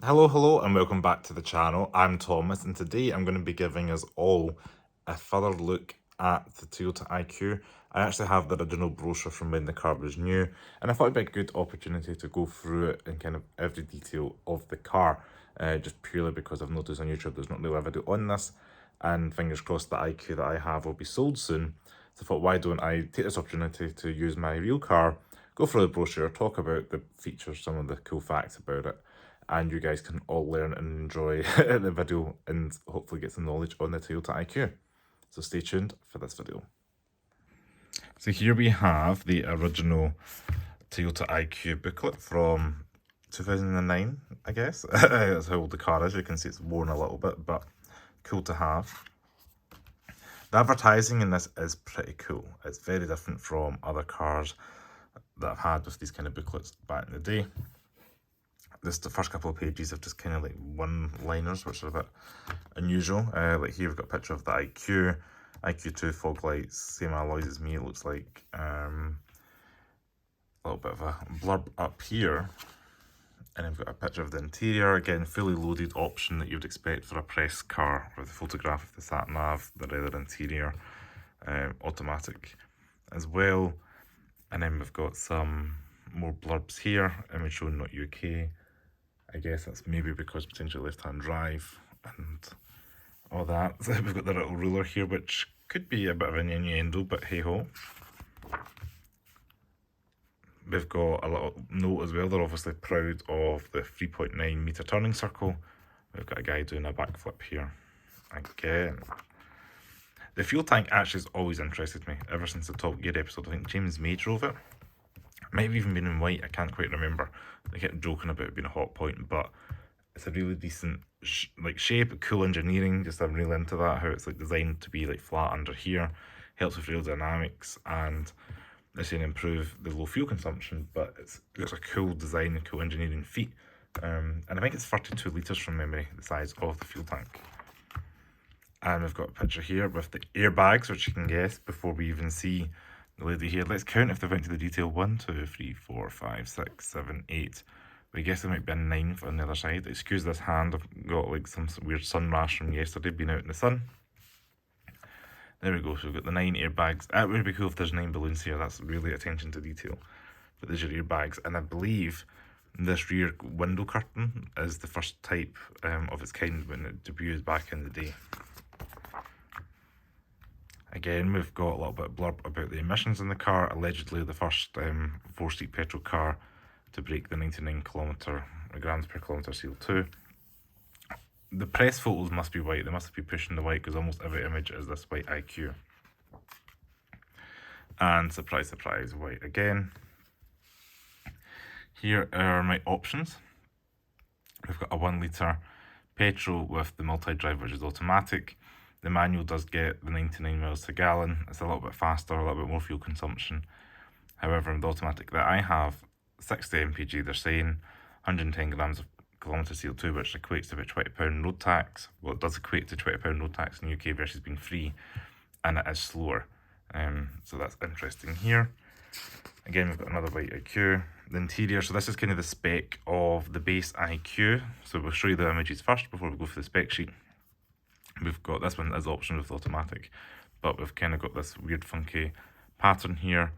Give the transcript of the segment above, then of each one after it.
Hello, and welcome back to the channel. I'm Thomas, and today I'm going to be giving us all a further look at the Toyota IQ. I actually have the original brochure from when the car was new, and I thought it'd be a good opportunity to go through it in kind of every detail of the car, just purely because I've noticed on YouTube there's not really a video on this, and fingers crossed the IQ that I have will be sold soon. So I thought, why don't I take this opportunity to use my real car, go through the brochure, talk about the features, some of the cool facts about it, and you guys can all learn and enjoy the video and hopefully get some knowledge on the Toyota IQ. So stay tuned for this video. So here we have the original Toyota IQ booklet from 2009, I guess. That's how old the car is. You can see it's worn a little bit, but cool to have. The advertising in this is pretty cool. It's very different from other cars that I've had with these kind of booklets back in the day. The first couple of pages have just kind of like one-liners, which are a bit unusual. Like here we've got a picture of the IQ2 fog lights, same alloys as me. It looks like a little bit of a blurb up here. And I've got a picture of the interior, again, fully loaded option that you'd expect for a press car, with a photograph of the sat-nav, the leather interior, automatic as well. And then we've got some more blurbs here, image shown not UK. I guess that's maybe because potentially left-hand drive and all that. So we've got the little ruler here, which could be a bit of an innuendo, but hey-ho. We've got a little note as well. They're obviously proud of the 3.9 metre turning circle. We've got a guy doing a backflip here again. The fuel tank actually has always interested me, ever since the Top Gear episode. I think James May drove it. Might have even been in white, I can't quite remember. They kept joking about it being a hot point, but it's a really decent shape, cool engineering. Just I'm really into that, how it's like designed to be like flat under here. Helps with aerodynamics, and they're saying improve the low fuel consumption, but it's a cool design and cool engineering feat. And I think it's 32 litres from memory, the size of the fuel tank. And we've got a picture here with the airbags, which you can guess before we even see the lady here. Let's count if they went to the detail. 1, 2, 3, 4, 5, 6, 7, 8. We guess there might be a 9 on the other side. Excuse this hand, I've got like some weird sun rash from yesterday, being out in the sun. There we go, so we've got the 9 airbags. It would be cool if there's 9 balloons here, that's really attention to detail. But there's your airbags, and I believe this rear window curtain is the first type of its kind when it debuted back in the day. Again, we've got a little bit of blurb about the emissions in the car. Allegedly the first 4-seat petrol car to break the 99 grams per kilometre CO2. The press photos must be white. They must be pushing the white, because almost every image is this white IQ. And surprise, surprise, white again. Here are my options. We've got a 1 litre petrol with the multi-drive, which is automatic. The manual does get the 99 miles per gallon. It's a little bit faster, a little bit more fuel consumption. However, the automatic that I have, 60 mpg, they're saying 110 grams of kilometre CO2, which equates to about £20 road tax. Well, it does equate to £20 road tax in the UK versus being free, and it is slower. So that's interesting here. Again, we've got another white IQ. The interior, so this is kind of the spec of the base IQ. So we'll show you the images first before we go for the spec sheet. We've got this one as option with automatic, but we've kind of got this weird funky pattern here.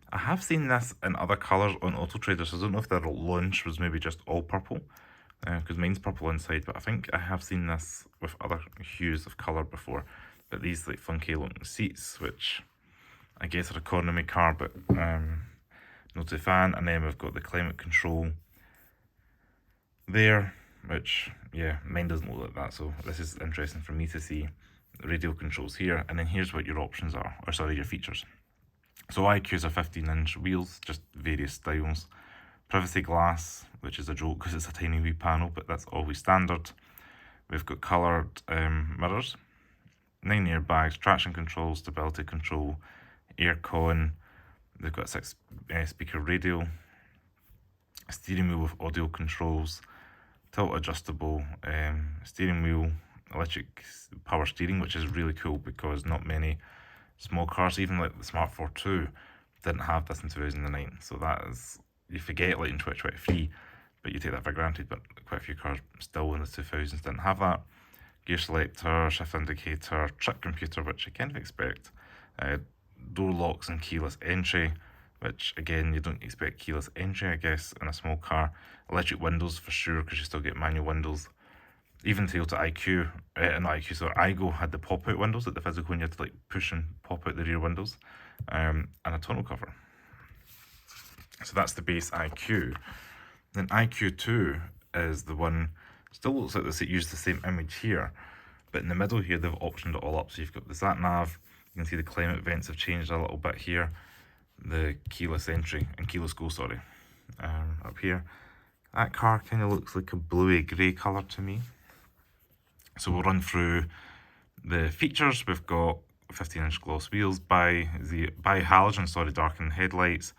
I have seen this in other colours on Auto Trader, so I don't know if their launch was maybe just all purple, because mine's purple inside, but I think I have seen this with other hues of colour before. But these like funky looking seats, which I guess are economy car, but not a fan. And then we've got the climate control there, which, yeah, mine doesn't look like that, so this is interesting for me to see. The radio controls here, and then here's what your options are, or sorry, your features. So IQs are 15-inch wheels, just various styles. Privacy glass, which is a joke because it's a tiny wee panel, but that's always standard. We've got coloured mirrors, 9 airbags, traction control, stability control, aircon. They've got a 6-speaker radio, steering wheel with audio controls, tilt adjustable steering wheel, electric power steering, which is really cool because not many small cars, even like the Smart 4 2, didn't have this in 2009. So that is, you forget like in 2023, but you take that for granted, but quite a few cars still in the 2000s didn't have that. Gear selector, shift indicator, trip computer, which you kind of expect, door locks and keyless entry, which again you don't expect keyless entry I guess in a small car. Electric windows for sure, because you still get manual windows. Even Toyota IQ, not IQ, so Igo had the pop-out windows at the physical, and you had to like push and pop out the rear windows, and a tonneau cover. So that's the base IQ. Then IQ2 is the one, still looks like it used the same image here, but in the middle here they've optioned it all up. So you've got the sat nav, you can see the climate vents have changed a little bit here, the keyless entry and keyless go, sorry, up here. That car kind of looks like a bluey grey colour to me. So we'll run through the features. We've got 15-inch gloss wheels, by halogen, darkened headlights.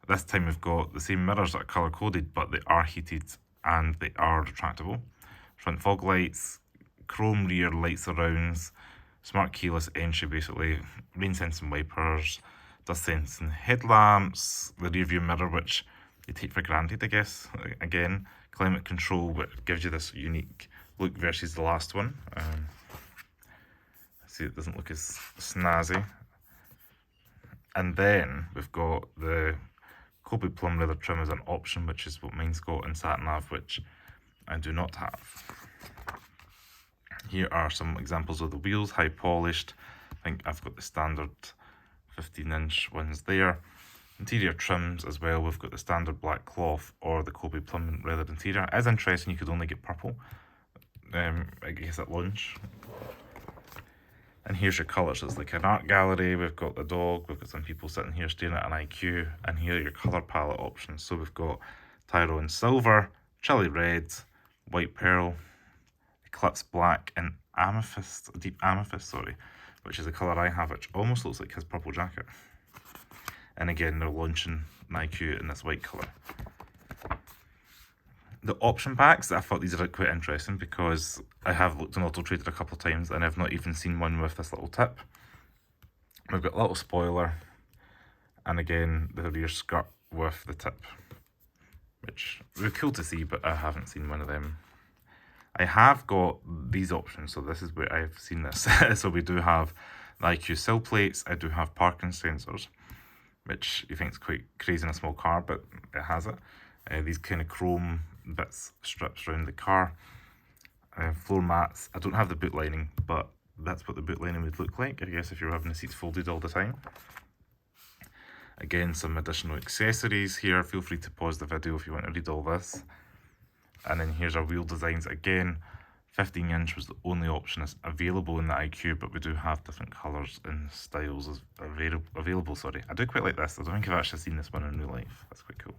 This time we've got the same mirrors that are colour coded, but they are heated and they are retractable. Front fog lights, chrome rear light surrounds, smart keyless entry basically, rain sensing wipers, dust sensing headlamps, the rear view mirror, which you take for granted I guess. Again, climate control, which gives you this unique look versus the last one. See, it doesn't look as snazzy. And then we've got the Kobe plum leather trim as an option, which is what mine's got in sat nav, which I do not have. Here are some examples of the wheels, high polished. I think I've got the standard 15-inch ones there. Interior trims as well, we've got the standard black cloth or the Kobe plum leather interior. It is interesting, you could only get purple, I guess at launch. And here's your colours. It's like an art gallery. We've got the dog, we've got some people sitting here staring at an IQ, and here are your colour palette options. So we've got Tyrone silver, chili red, white pearl, eclipse black, and amethyst, deep amethyst, which is the colour I have, which almost looks like his purple jacket. And again, they're launching an IQ in this white colour. The option packs, I thought these are quite interesting because I have looked on Auto Trader a couple of times and I've not even seen one with this little tip. We've got a little spoiler, and again the rear skirt with the tip, which would be cool to see, but I haven't seen one of them. I have got these options, so this is where I've seen this. So we do have the IQ sill plates, I do have parking sensors, which you think is quite crazy in a small car, but it has it. These kind of chrome bits, strips around the car. Floor mats, I don't have the boot lining, but that's what the boot lining would look like, I guess, if you're having the seats folded all the time. Again, some additional accessories here. Feel free to pause the video if you want to read all this. And then here's our wheel designs. Again, 15-inch was the only option that's available in the IQ, but we do have different colours and styles as available. Sorry, I do quite like this. I don't think I've actually seen this one in real life. That's quite cool.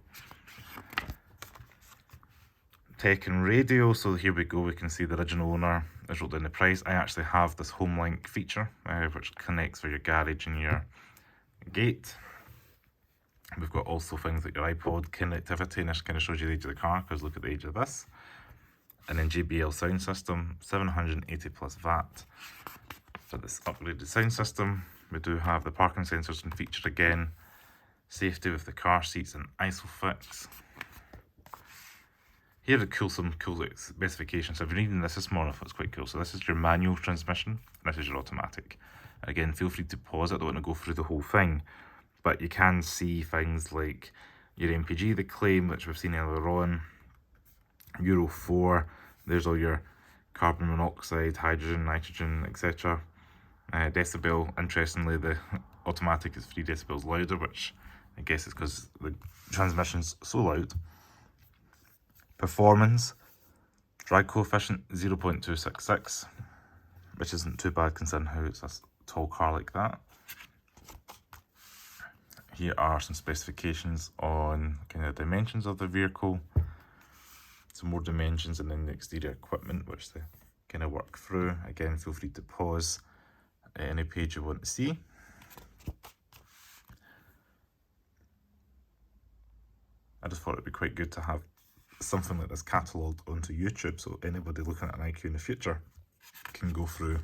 Tech and radio, so here we go, we can see the original owner has wrote down the price. I actually have this home link feature, which connects for your garage and your gate. We've got also things like your iPod connectivity, and this kind of shows you the age of the car, because look at the age of this. And then JBL sound system, 780 plus VAT for this upgraded sound system. We do have the parking sensors and feature again, safety with the car seats and ISOFIX. Here are some cool specifications. So if you're reading this morning, I thought it's quite cool. So this is your manual transmission, and this is your automatic. Again, feel free to pause it, I don't want to go through the whole thing. But you can see things like your MPG, the claim, which we've seen earlier on, Euro 4, there's all your carbon monoxide, hydrogen, nitrogen, etc. Decibel, interestingly, the automatic is 3 decibels louder, which I guess is because the transmission's so loud. Performance, drag coefficient 0.266, which isn't too bad considering how it's a tall car like that. Here are some specifications on kind of dimensions of the vehicle, some more dimensions, and then the exterior equipment which they kind of work through. Again, feel free to pause any page you want to see. I just thought it'd be quite good to have something like this catalogued onto YouTube, so anybody looking at an IQ in the future can go through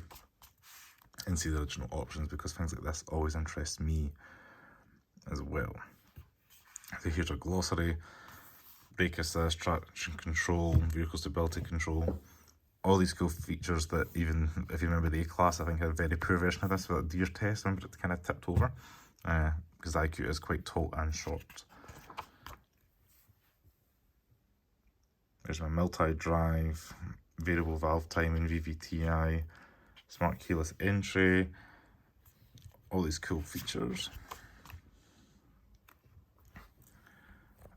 and see the original options, because things like this always interest me as well. So here's our glossary. brake assist, traction control, vehicle stability control. All these cool features that, even if you remember the A-Class, I think had a very poor version of this with a deer test. Remember, it kind of tipped over because the IQ is quite tall and short. There's my multi-drive, variable valve timing, VVTi, smart keyless entry, all these cool features.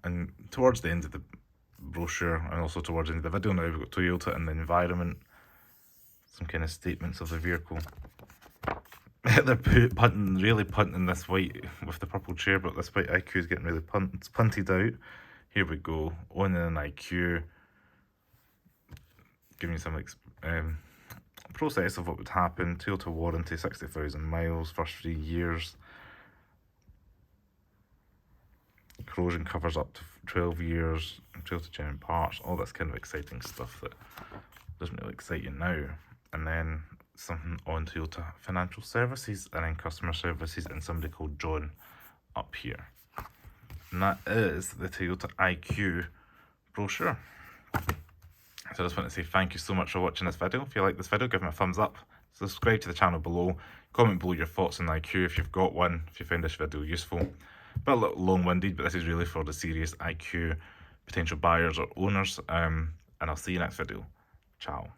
And towards the end of the brochure, and also towards the end of the video now, we've got Toyota and the environment, some kind of statements of the vehicle. They're really punting this white with the purple chair, but this white IQ is getting really punted out. Here we go, owning an IQ, giving you some process of what would happen. Toyota warranty, 60,000 miles, first 3 years. Corrosion covers up to 12 years, Toyota genuine parts, all this kind of exciting stuff that doesn't really excite you now. And then something on Toyota financial services, and then customer services, and somebody called John up here. And that is the Toyota IQ brochure. So I just want to say thank you so much for watching this video. If you like this video, give me a thumbs up, subscribe to the channel below, comment below your thoughts on the IQ if you've got one, if you found this video useful. But a little long-winded, but this is really for the serious IQ potential buyers or owners. And I'll see you next video. Ciao.